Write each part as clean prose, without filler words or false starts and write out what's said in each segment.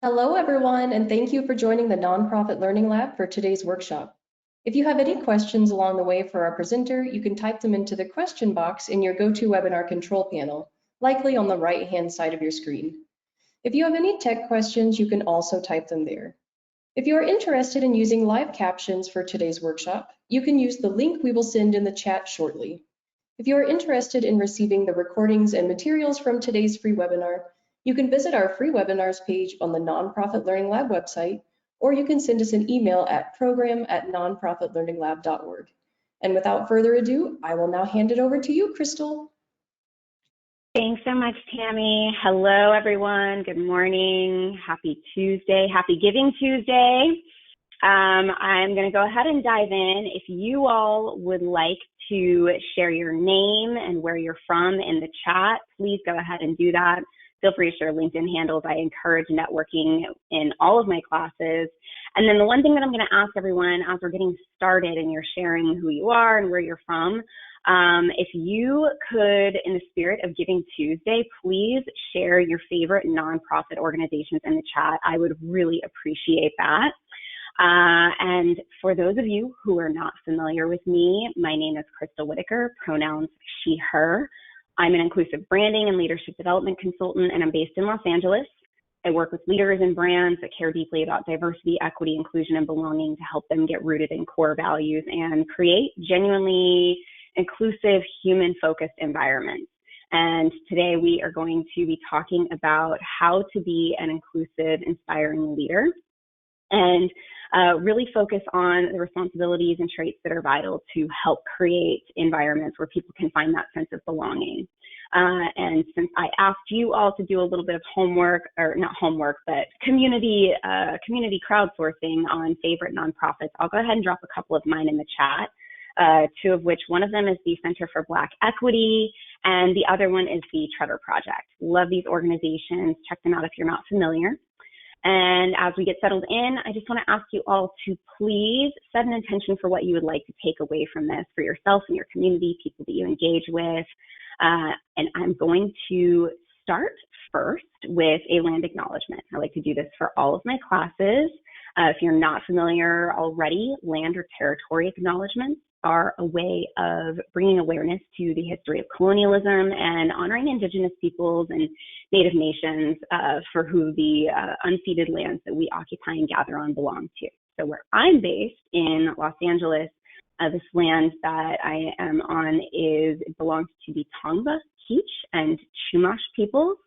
Hello, everyone, and thank you for joining the Nonprofit Learning Lab for today's workshop. If you have any questions along the way for our presenter, you can type them into the question box in your GoToWebinar control panel, likely on the right-hand side of your screen. If you have any tech questions, you can also type them there. If you are interested in using live captions for today's workshop, you can use the link we will send in the chat shortly. If you are interested in receiving the recordings and materials from today's free webinar, you can visit our free webinars page on the Nonprofit Learning Lab website, or you can send us an email at program@nonprofitlearninglab.org. And without further ado, I will now hand it over to you, Crystal. Thanks so much, Tammy. Hello, everyone. Good morning. Happy Tuesday. Happy Giving Tuesday. I'm going to go ahead and dive in. If you all would like to share your name and where you're from in the chat, please go ahead and do that. Feel free to share LinkedIn handles. I encourage networking in all of my classes. And then the one thing that I'm going to ask everyone as we're getting started and you're sharing who you are and where you're from, if you could, in the spirit of Giving Tuesday, please share your favorite nonprofit organizations in the chat. I would really appreciate that. And for those of you who are not familiar with me, my name is Crystal Whiteaker, pronouns she, her. I'm an inclusive branding and leadership development consultant, and I'm based in Los Angeles. I work with leaders and brands that care deeply about diversity, equity, inclusion, and belonging to help them get rooted in core values and create genuinely inclusive, human-focused environments. And today we are going to be talking about how to be an inclusive, inspiring leader, and really focus on the responsibilities and traits that are vital to help create environments where people can find that sense of belonging. And since I asked you all to do a little bit of homework, or not homework, but community crowdsourcing on favorite nonprofits, I'll go ahead and drop a couple of mine in the chat. Two of which, one of them is the Center for Black Equity, and the other one is the Trevor Project. Love these organizations. Check them out if you're not familiar. And as we get settled in, I just want to ask you all to please set an intention for what you would like to take away from this for yourself and your community, people that you engage with. And I'm going to start first with a land acknowledgement. I like to do this for all of my classes. If you're not familiar already, land or territory acknowledgements are a way of bringing awareness to the history of colonialism and honoring Indigenous peoples and Native nations for who the unceded lands that we occupy and gather on belong to. So where I'm based in Los Angeles, this land that I am on belongs to the Tongva, Keech, and Chumash peoples.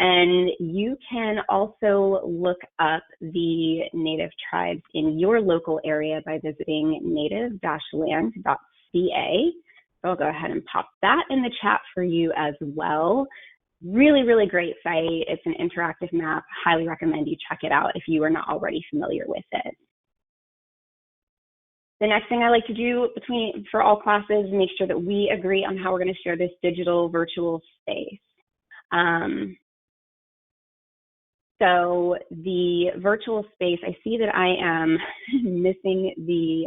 And you can also look up the Native tribes in your local area by visiting native-land.ca. So I'll go ahead and pop that in the chat for you as well. Really, really great site. It's an interactive map. Highly recommend you check it out if you are not already familiar with it. The next thing I like to do for all classes is make sure that we agree on how we're going to share this digital virtual space. So the virtual space, I see that I am missing the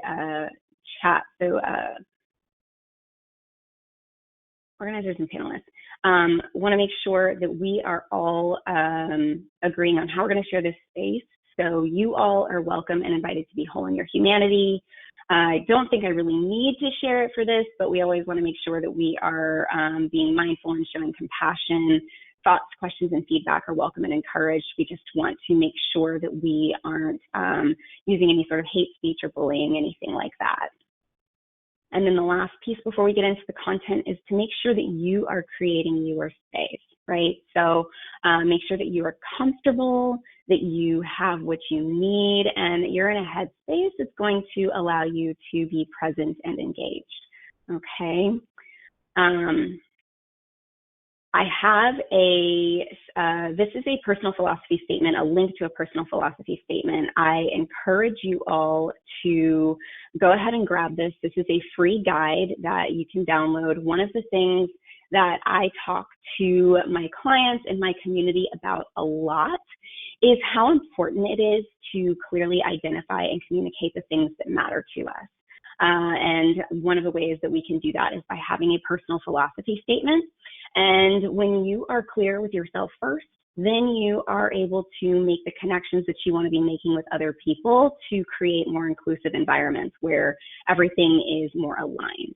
chat. So organizers and panelists want to make sure that we are all agreeing on how we're going to share this space. So you all are welcome and invited to be whole in your humanity. I don't think I really need to share it for this, but we always want to make sure that we are being mindful and showing compassion. Thoughts, questions, and feedback are welcome and encouraged. We just want to make sure that we aren't using any sort of hate speech or bullying, anything like that. And then the last piece before we get into the content is to make sure that you are creating your space, right? So make sure that you are comfortable, that you have what you need, and that you're in a headspace that's going to allow you to be present and engaged, okay? I have this is a personal philosophy statement, a link to a personal philosophy statement. I encourage you all to go ahead and grab this. This is a free guide that you can download. One of the things that I talk to my clients and my community about a lot is how important it is to clearly identify and communicate the things that matter to us. And one of the ways that we can do that is by having a personal philosophy statement. And when you are clear with yourself first then you are able to make the connections that you want to be making with other people to create more inclusive environments where everything is more aligned.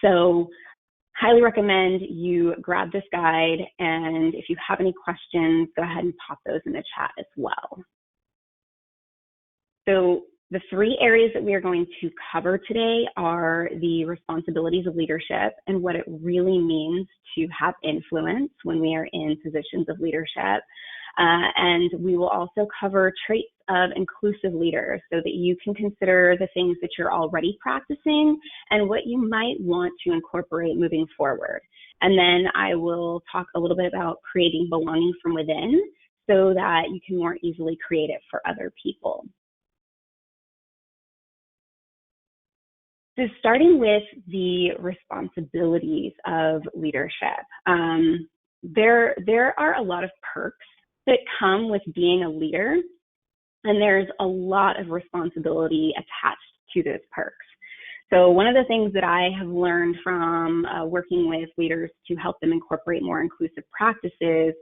So highly recommend you grab this guide, and if you have any questions, go ahead and pop those in the chat as well. So the 3 areas that we are going to cover today are the responsibilities of leadership and what it really means to have influence when we are in positions of leadership. And we will also cover traits of inclusive leaders so that you can consider the things that you're already practicing and what you might want to incorporate moving forward. And then I will talk a little bit about creating belonging from within so that you can more easily create it for other people. So starting with the responsibilities of leadership, there are a lot of perks that come with being a leader, and there's a lot of responsibility attached to those perks. So one of the things that I have learned from working with leaders to help them incorporate more inclusive practices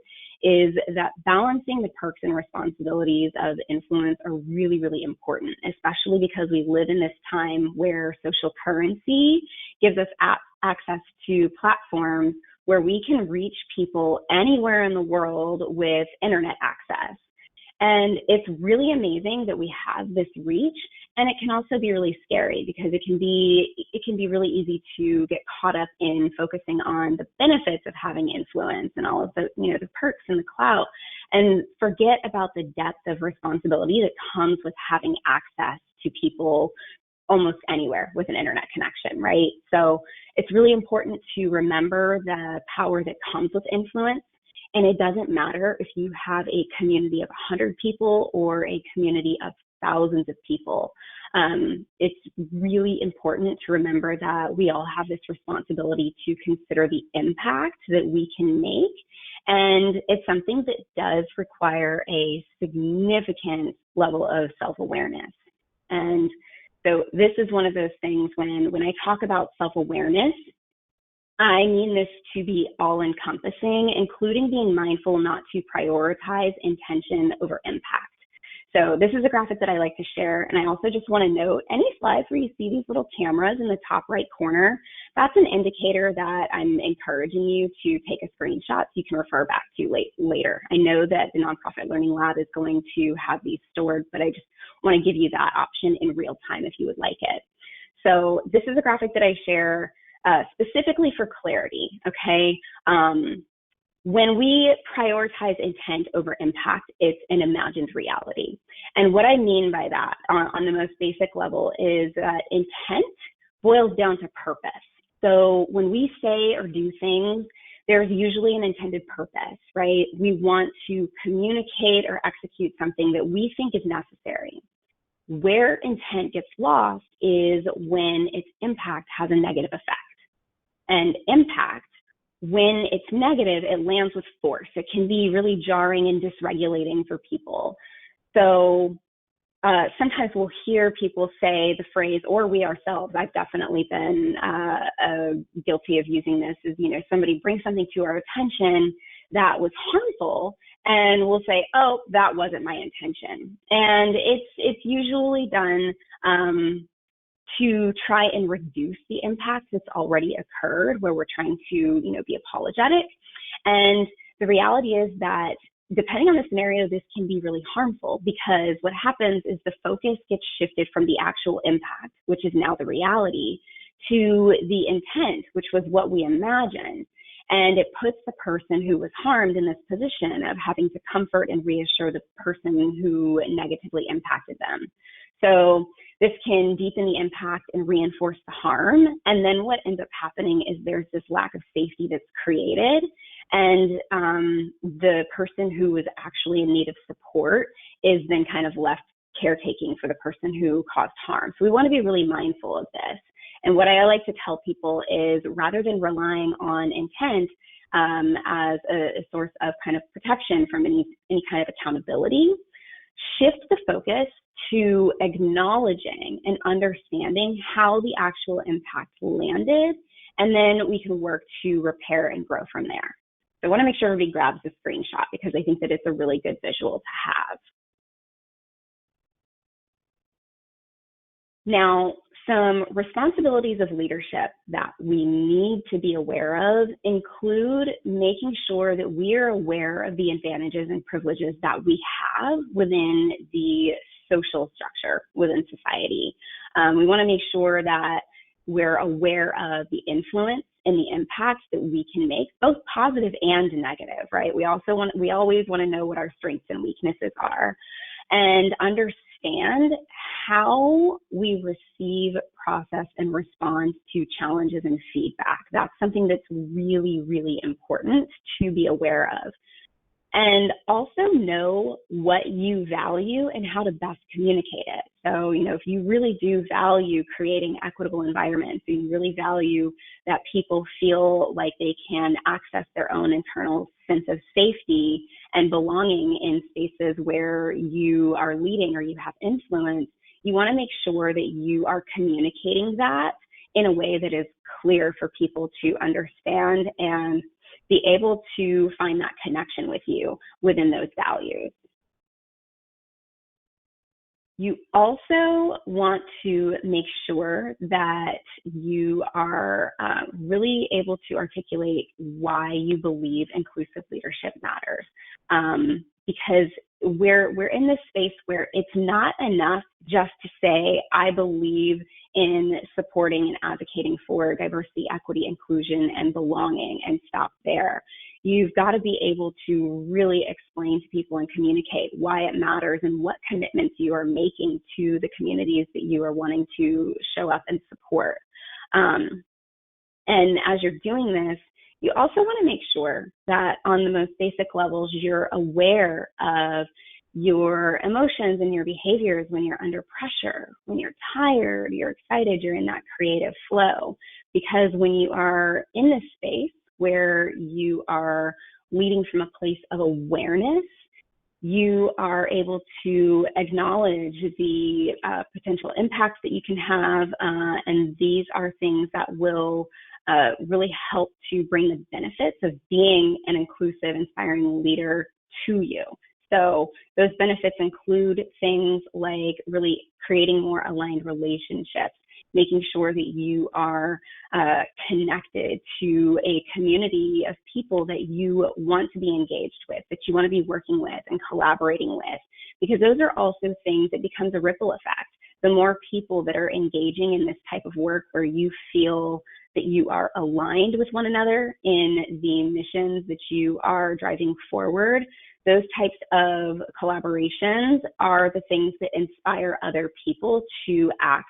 is that balancing the perks and responsibilities of influence are really, really important, especially because we live in this time where social currency gives us access to platforms where we can reach people anywhere in the world with internet access. And it's really amazing that we have this reach, and it can also be really scary because it can be really easy to get caught up in focusing on the benefits of having influence and all of the, the perks and the clout, and forget about the depth of responsibility that comes with having access to people almost anywhere with an internet connection, right? So it's really important to remember the power that comes with influence. And it doesn't matter if you have a community of 100 people or a community of thousands of people. It's really important to remember that we all have this responsibility to consider the impact that we can make. And it's something that does require a significant level of self-awareness. And so this is one of those things when I talk about self-awareness, I mean this to be all-encompassing, including being mindful not to prioritize intention over impact. So this is a graphic that I like to share, and I also just want to note any slides where you see these little cameras in the top right corner, that's an indicator that I'm encouraging you to take a screenshot so you can refer back to later. I know that the Nonprofit Learning Lab is going to have these stored, but I just want to give you that option in real time if you would like it. So this is a graphic that I share specifically for clarity, okay? When we prioritize intent over impact, it's an imagined reality. And what I mean by that on the most basic level is that intent boils down to purpose. So when we say or do things, there's usually an intended purpose, right? We want to communicate or execute something that we think is necessary. Where intent gets lost is when its impact has a negative effect. And impact, when it's negative, it lands with force. It can be really jarring and dysregulating for people. So sometimes we'll hear people say the phrase, or we ourselves, I've definitely been guilty of using this, is, somebody brings something to our attention that was harmful, and we'll say, oh, that wasn't my intention. And it's usually done to try and reduce the impact that's already occurred, where we're trying to, be apologetic. And the reality is that depending on the scenario, this can be really harmful, because what happens is the focus gets shifted from the actual impact, which is now the reality, to the intent, which was what we imagined. And it puts the person who was harmed in this position of having to comfort and reassure the person who negatively impacted them. So this can deepen the impact and reinforce the harm. And then what ends up happening is there's this lack of safety that's created. And the person who was actually in need of support is then kind of left caretaking for the person who caused harm. So we want to be really mindful of this. And what I like to tell people is, rather than relying on intent as a source of kind of protection from any kind of accountability, shift the focus to acknowledging and understanding how the actual impact landed, and then we can work to repair and grow from there. So I want to make sure everybody grabs the screenshot because I think that it's a really good visual to have. Now, some responsibilities of leadership that we need to be aware of include making sure that we are aware of the advantages and privileges that we have within the social structure within society. We want to make sure that we're aware of the influence and the impacts that we can make, both positive and negative, right? We always want to know what our strengths and weaknesses are and understand how we receive, process, and respond to challenges and feedback. That's something that's really, really important to be aware of. And also know what you value and how to best communicate it. So, if you really do value creating equitable environments, you really value that people feel like they can access their own internal sense of safety and belonging in spaces where you are leading or you have influence, you want to make sure that you are communicating that in a way that is clear for people to understand and be able to find that connection with you within those values. You also want to make sure that you are really able to articulate why you believe inclusive leadership matters. Because we're in this space where it's not enough just to say, I believe in supporting and advocating for diversity, equity, inclusion, and belonging, and stop there. You've got to be able to really explain to people and communicate why it matters and what commitments you are making to the communities that you are wanting to show up and support. And as you're doing this, you also want to make sure that on the most basic levels, you're aware of your emotions and your behaviors when you're under pressure, when you're tired, you're excited, you're in that creative flow. Because when you are in this space where you are leading from a place of awareness, you are able to acknowledge the potential impacts that you can have, and these are things that will really help to bring the benefits of being an inclusive, inspiring leader to you. So those benefits include things like really creating more aligned relationships, making sure that you are connected to a community of people that you want to be engaged with, that you want to be working with and collaborating with, because those are also things that becomes a ripple effect. The more people that are engaging in this type of work where you feel that you are aligned with one another in the missions that you are driving forward, those types of collaborations are the things that inspire other people to act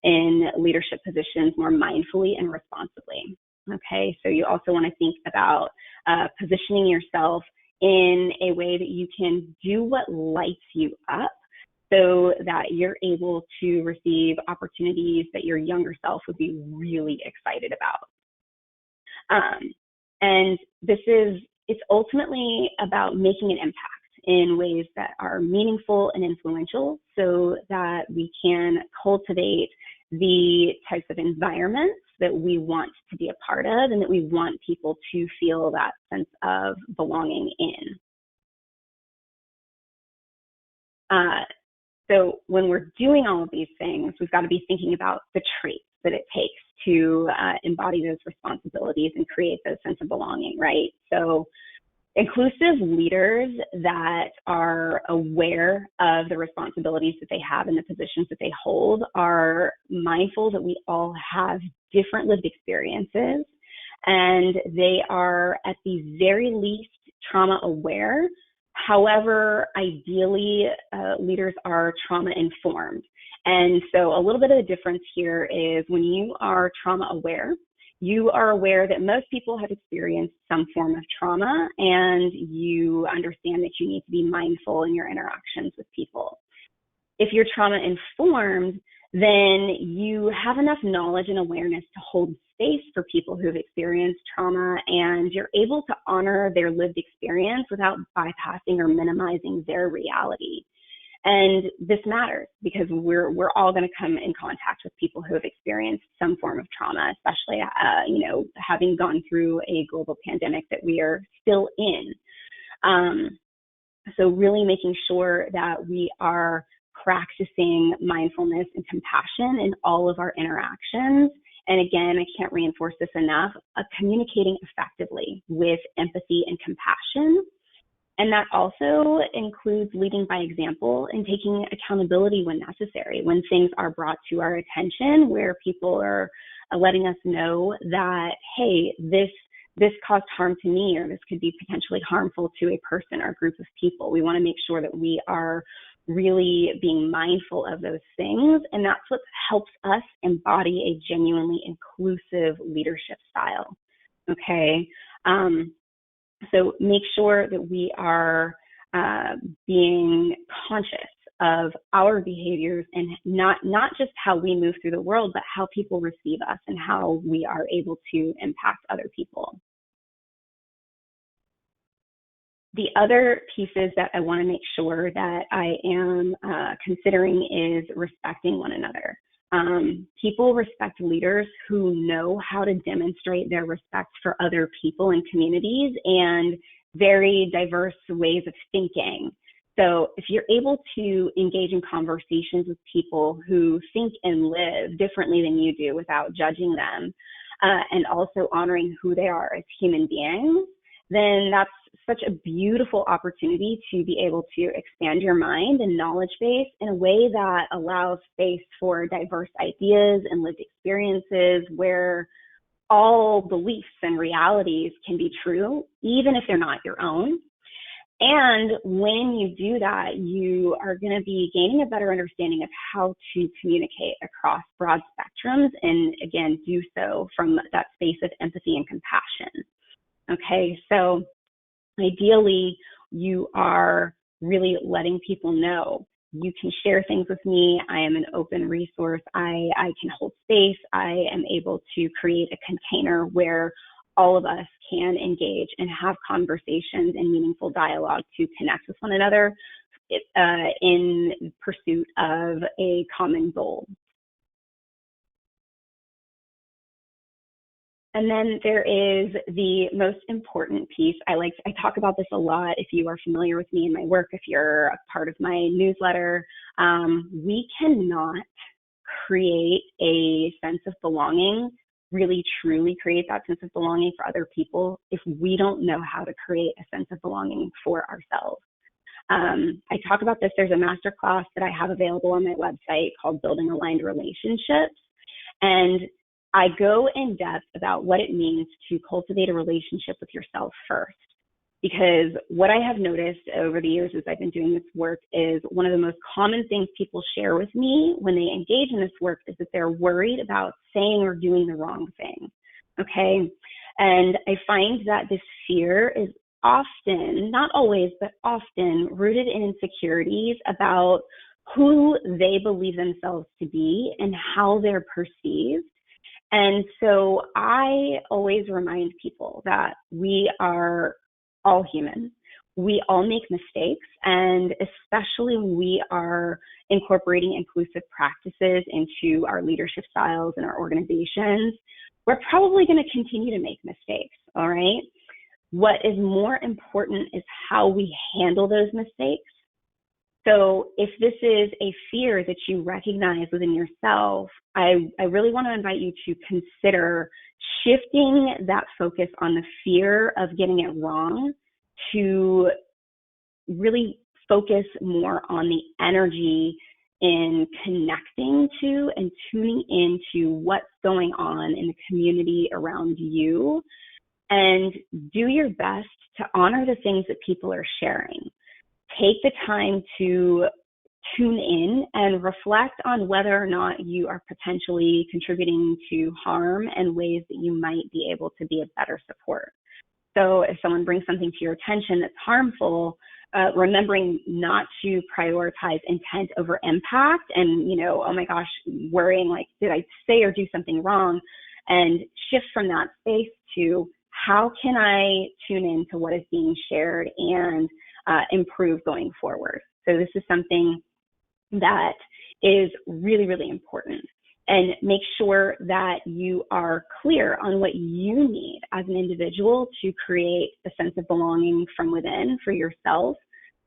in leadership positions more mindfully and responsibly. Okay, so you also want to think about positioning yourself in a way that you can do what lights you up so that you're able to receive opportunities that your younger self would be really excited about. And it's ultimately about making an impact in ways that are meaningful and influential so that we can cultivate the types of environments that we want to be a part of and that we want people to feel that sense of belonging in. So when we're doing all of these things, we've got to be thinking about the traits that it takes to embody those responsibilities and create those sense of belonging, right? So inclusive leaders that are aware of the responsibilities that they have and the positions that they hold are mindful that we all have different lived experiences, and they are at the very least trauma aware. However, ideally, leaders are trauma informed. And so a little bit of the difference here is when you are trauma aware, you are aware that most people have experienced some form of trauma, and you understand that you need to be mindful in your interactions with people. If you're trauma informed, then you have enough knowledge and awareness to hold space for people who've experienced trauma, and you're able to honor their lived experience without bypassing or minimizing their reality. And this matters because we're all going to come in contact with people who have experienced some form of trauma, especially, having gone through a global pandemic that we are still in. So really making sure that we are practicing mindfulness and compassion in all of our interactions. And again, I can't reinforce this enough, communicating effectively with empathy and compassion. And that also includes leading by example and taking accountability when necessary, when things are brought to our attention, where people are letting us know that, hey, this caused harm to me, or this could be potentially harmful to a person or group of people. We want to make sure that we are really being mindful of those things. And that's what helps us embody a genuinely inclusive leadership style. Okay. So make sure that we are being conscious of our behaviors and not just how we move through the world, but how people receive us and how we are able to impact other people. The other pieces that I want to make sure that I am considering is respecting one another. People respect leaders who know how to demonstrate their respect for other people and communities and very diverse ways of thinking. So if you're able to engage in conversations with people who think and live differently than you do without judging them, and also honoring who they are as human beings, then that's such a beautiful opportunity to be able to expand your mind and knowledge base in a way that allows space for diverse ideas and lived experiences where all beliefs and realities can be true, even if they're not your own. And when you do that, you are going to be gaining a better understanding of how to communicate across broad spectrums, and again, do so from that space of empathy and compassion. Okay, so ideally, you are really letting people know you can share things with me. I am an open resource. I can hold space. I am able to create a container where all of us can engage and have conversations and meaningful dialogue to connect with one another in pursuit of a common goal. And then there is the most important piece. I talk about this a lot. If you are familiar with me and my work, if you're a part of my newsletter, we cannot create a sense of belonging, really truly create that sense of belonging for other people if we don't know how to create a sense of belonging for ourselves. I talk about this. There's a masterclass that I have available on my website called Building Aligned Relationships. And I go in depth about what it means to cultivate a relationship with yourself first. Because what I have noticed over the years as I've been doing this work is one of the most common things people share with me when they engage in this work is that they're worried about saying or doing the wrong thing. Okay. And I find that this fear is often, not always, but often rooted in insecurities about who they believe themselves to be and how they're perceived. And so I always remind people that we are all human. We all make mistakes, and especially when we are incorporating inclusive practices into our leadership styles and our organizations, we're probably going to continue to make mistakes, all right? What is more important is how we handle those mistakes. So if this is a fear that you recognize within yourself, I really want to invite you to consider shifting that focus on the fear of getting it wrong to really focus more on the energy in connecting to and tuning into what's going on in the community around you, and do your best to honor the things that people are sharing. Take the time to tune in and reflect on whether or not you are potentially contributing to harm and ways that you might be able to be a better support. So if someone brings something to your attention that's harmful, remembering not to prioritize intent over impact and, oh my gosh, worrying like, did I say or do something wrong? And shift from that space to how can I tune in to what is being shared and improve going forward. So this is something that is really, really important. And make sure that you are clear on what you need as an individual to create a sense of belonging from within for yourself,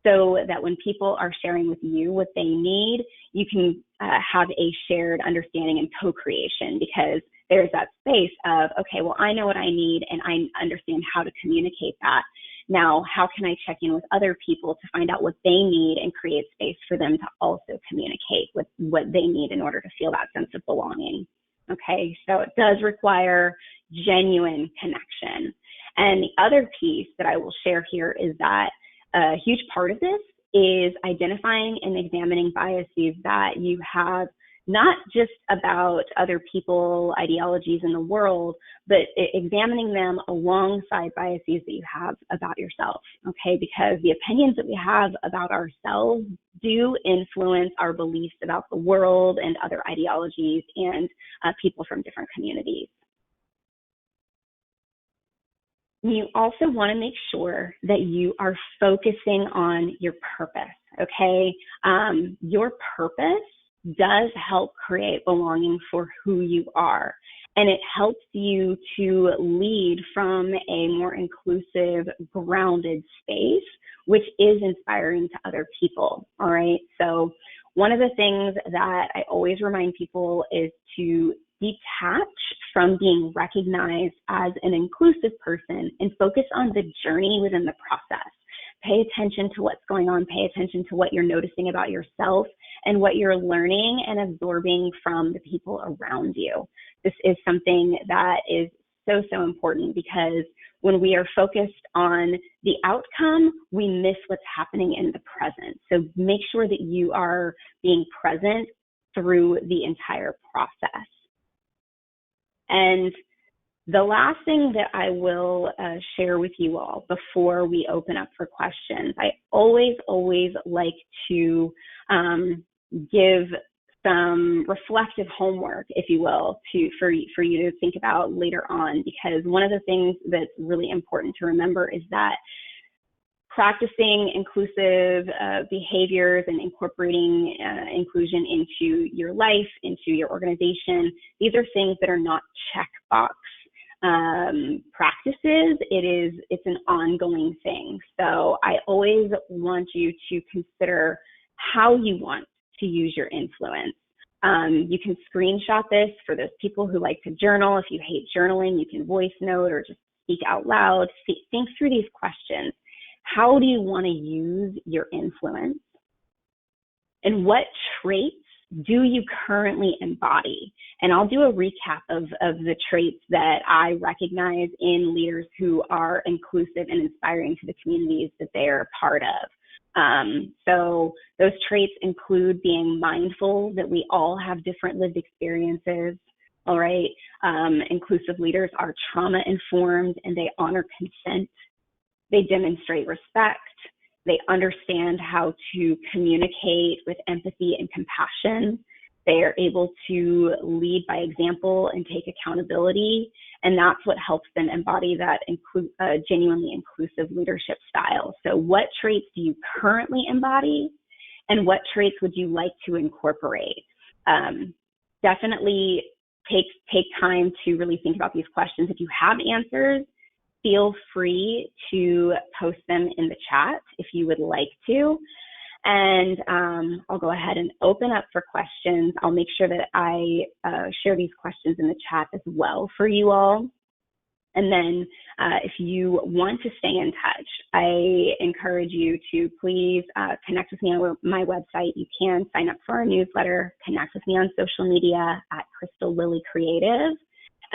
so that when people are sharing with you what they need, you can have a shared understanding and co-creation, because there's that space of, okay, well, I know what I need and I understand how to communicate that. Now, how can I check in with other people to find out what they need and create space for them to also communicate with what they need in order to feel that sense of belonging? Okay, so it does require genuine connection. And the other piece that I will share here is that a huge part of this is identifying and examining biases that you have, not just about other people, ideologies in the world, but examining them alongside biases that you have about yourself, okay? Because the opinions that we have about ourselves do influence our beliefs about the world and other ideologies and people from different communities. You also want to make sure that you are focusing on your purpose, okay? Your purpose does help create belonging for who you are, and it helps you to lead from a more inclusive, grounded space, which is inspiring to other people, all right? So one of the things that I always remind people is to detach from being recognized as an inclusive person and focus on the journey within the process. Pay attention to what's going on, pay attention to what you're noticing about yourself and what you're learning and absorbing from the people around you. This is something that is so, so important, because when we are focused on the outcome, we miss what's happening in the present. So make sure that you are being present through the entire process. And the last thing that I will share with you all before we open up for questions, I always like to give some reflective homework, if you will, for you to think about later on, because one of the things that's really important to remember is that practicing inclusive behaviors and incorporating inclusion into your life, into your organization, these are things that are not checkbox practices. It's an ongoing thing. So I always want you to consider how you want to use your influence. You can screenshot this for those people who like to journal. If you hate journaling, you can voice note or just speak out loud. Think through these questions. How do you want to use your influence? And what traits do you currently embody? And I'll do a recap of the traits that I recognize in leaders who are inclusive and inspiring to the communities that they're a part of. So those traits include being mindful that we all have different lived experiences. All right. Inclusive leaders are trauma informed and they honor consent. They demonstrate respect. They understand how to communicate with empathy and compassion. They are able to lead by example and take accountability. And that's what helps them embody that genuinely inclusive leadership style. So what traits do you currently embody? And what traits would you like to incorporate? Definitely take time to really think about these questions. If you have answers, feel free to post them in the chat if you would like to. And I'll go ahead and open up for questions. I'll make sure that I share these questions in the chat as well for you all. And then if you want to stay in touch, I encourage you to please connect with me on my website. You can sign up for our newsletter, connect with me on social media at Crystal Lily Creative.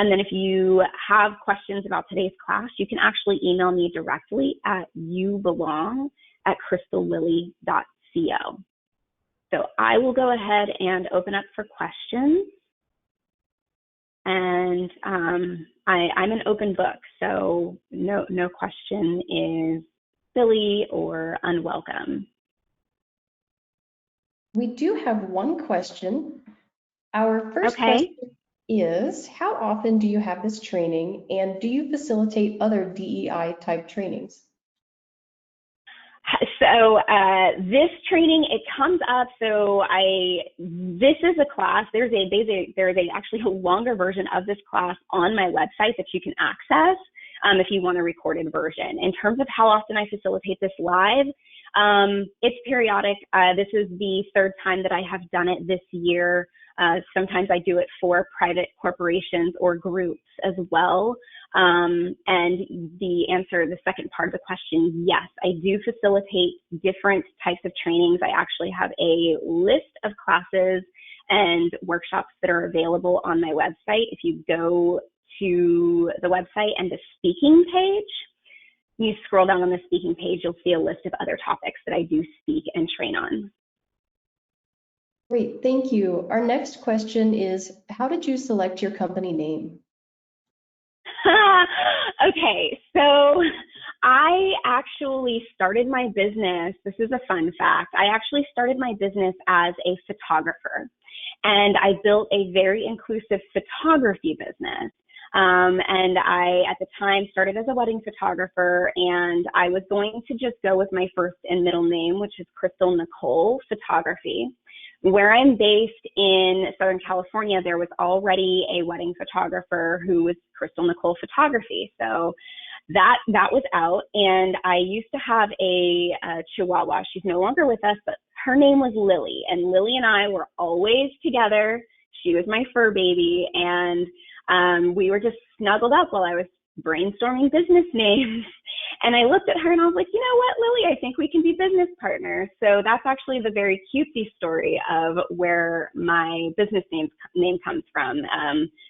And then if you have questions about today's class, you can actually email me directly at youbelong@crystallily.co. So I will go ahead and open up for questions. And I'm an open book, so no question is silly or unwelcome. We do have one question. Our first question is, how often do you have this training, and do you facilitate other DEI type trainings? So this training, it comes up. So this is a class. There's actually a longer version of this class on my website that you can access if you want a recorded version. In terms of how often I facilitate this live, it's periodic. This is the third time that I have done it this year. Sometimes I do it for private corporations or groups as well. And the second part of the question, yes, I do facilitate different types of trainings. I actually have a list of classes and workshops that are available on my website. If you go to the website and the speaking page, you scroll down on the speaking page, you'll see a list of other topics that I do speak and train on. Great, thank you. Our next question is, how did you select your company name? Okay, so I actually started my business. This is a fun fact. I actually started my business as a photographer, and I built a very inclusive photography business. And I, at the time, started as a wedding photographer, and I was going to just go with my first and middle name, which is Crystal Nicole Photography. Where I'm based in Southern California, there was already a wedding photographer who was Crystal Nicole Photography. So that was out. And I used to have a Chihuahua. She's no longer with us, but her name was Lily. And Lily and I were always together. She was my fur baby. And we were just snuggled up while I was brainstorming business names. And I looked at her and I was like, you know what, Lily, I think we can be business partners. So that's actually the very cutesy story of where my business name comes from.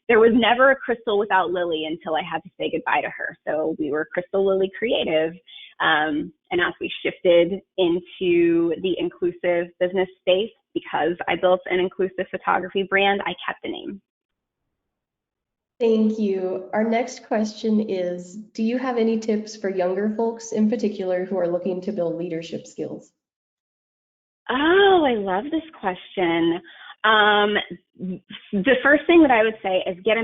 There was never a Crystal without Lily until I had to say goodbye to her. So we were Crystal Lily Creative. And as we shifted into the inclusive business space, because I built an inclusive photography brand, I kept the name. Thank you. Our next question is, do you have any tips for younger folks in particular who are looking to build leadership skills? Oh, I love this question. The first thing that I would say is get a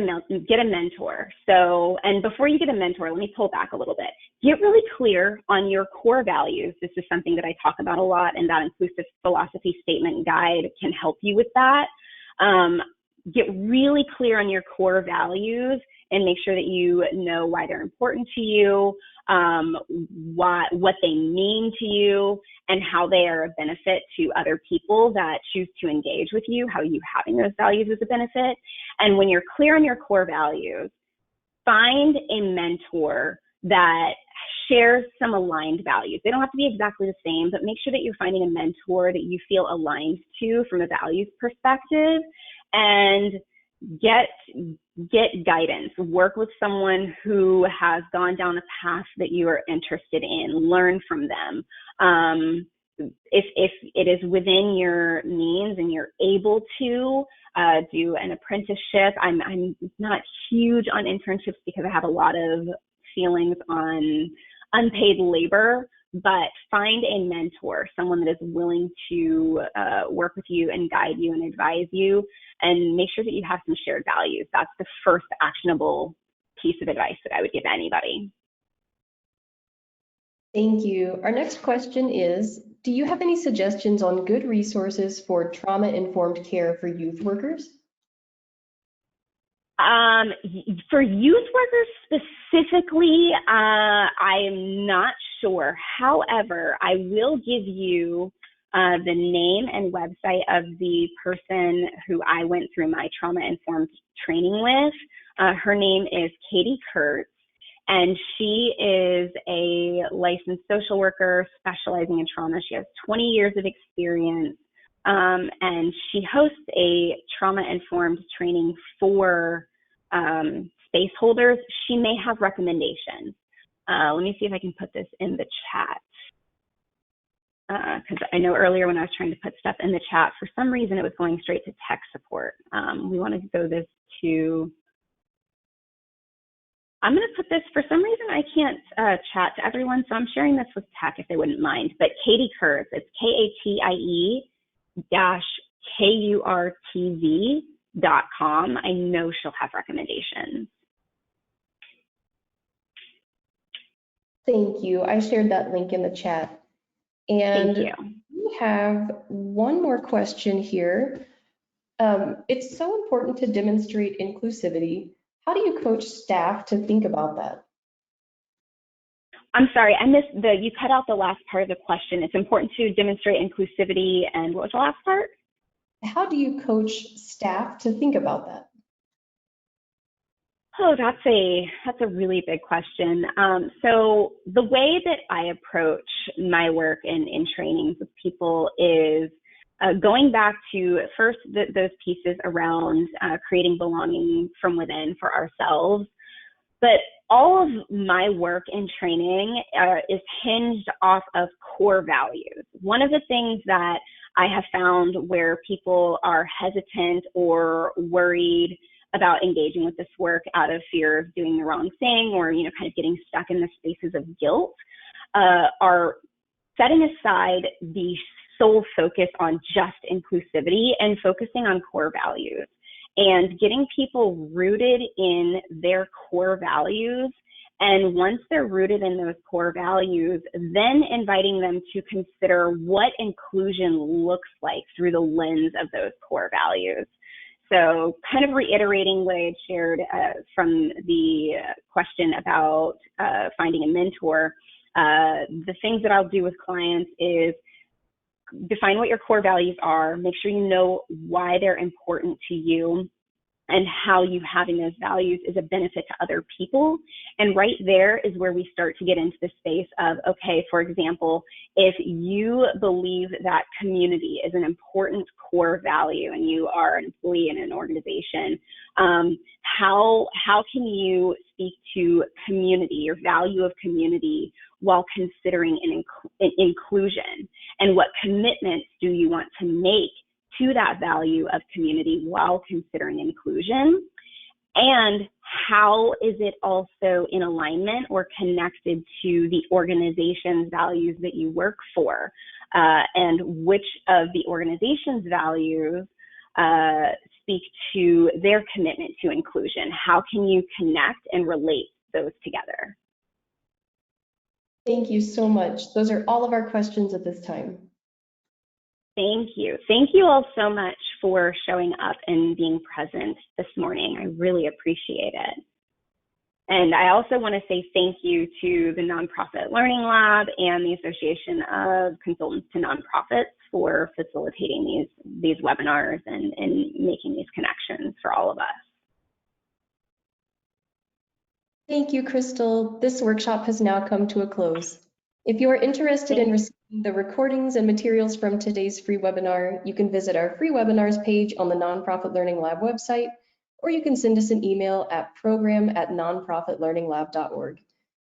mentor. So, and before you get a mentor, let me pull back a little bit. Get really clear on your core values. This is something that I talk about a lot, and that inclusive philosophy statement guide can help you with that. Get really clear on your core values and make sure that you know why they're important to you, what they mean to you, and how they are a benefit to other people that choose to engage with you, how you having those values is a benefit. And when you're clear on your core values, find a mentor that shares some aligned values. They don't have to be exactly the same, but make sure that you're finding a mentor that you feel aligned to from a values perspective, and get guidance. Work with someone who has gone down a path that you are interested in. Learn from them. If it is within your means and you're able to do an apprenticeship, I'm not huge on internships because I have a lot of feelings on unpaid labor, but find a mentor, someone that is willing to work with you and guide you and advise you, and make sure that you have some shared values. That's the first actionable piece of advice that I would give anybody. Thank you. Our next question is, do you have any suggestions on good resources for trauma-informed care for youth workers? For youth workers specifically, I am not sure. However, I will give you the name and website of the person who I went through my trauma-informed training with. Her name is Katie Kurtz, and she is a licensed social worker specializing in trauma. She has 20 years of experience. And she hosts a trauma-informed training for space holders. She may have recommendations. Let me see if I can put this in the chat. Because I know earlier when I was trying to put stuff in the chat, for some reason it was going straight to tech support. We want to go this to, I'm going to put this, for some reason I can't chat to everyone, so I'm sharing this with tech if they wouldn't mind. But Katie Kurtz, it's KATIE-KURTV.com. I know she'll have recommendations. Thank you. I shared that link in the chat. And Thank you. we have one more question here. It's so important to demonstrate inclusivity. How do you coach staff to think about that? I'm sorry, I missed you cut out the last part of the question. It's important to demonstrate inclusivity, and what was the last part? How do you coach staff to think about that? Oh, that's a really big question. So the way that I approach my work in trainings with people is going back to first those pieces around creating belonging from within for ourselves. But all of my work in training is hinged off of core values. One of the things that I have found where people are hesitant or worried about engaging with this work out of fear of doing the wrong thing, or kind of getting stuck in the spaces of guilt, are setting aside the sole focus on just inclusivity and focusing on core values and getting people rooted in their core values. And once they're rooted in those core values, then inviting them to consider what inclusion looks like through the lens of those core values. So kind of reiterating what I had shared from the question about finding a mentor, the things that I'll do with clients is define what your core values are, make sure you know why they're important to you, and how you having those values is a benefit to other people. And right there is where we start to get into the space of, okay, for example, if you believe that community is an important core value and you are an employee in an organization, how can you speak to community, your value of community, while considering an inclusion? And what commitments do you want to make to that value of community while considering inclusion? And how is it also in alignment or connected to the organization's values that you work for? And which of the organization's values speak to their commitment to inclusion? How can you connect and relate those together? Thank you so much. Those are all of our questions at this time. Thank you. Thank you all so much for showing up and being present this morning. I really appreciate it. And I also want to say thank you to the Nonprofit Learning Lab and the Association of Consultants to Nonprofits for facilitating these webinars and making these connections for all of us. Thank you, Crystal. This workshop has now come to a close. If you are interested in receiving the recordings and materials from today's free webinar, you can visit our free webinars page on the Nonprofit Learning Lab website, or you can send us an email at program@nonprofitlearninglab.org.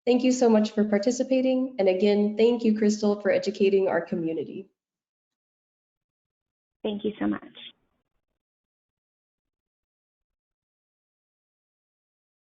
Thank you so much for participating. And again, thank you, Crystal, for educating our community. Thank you so much.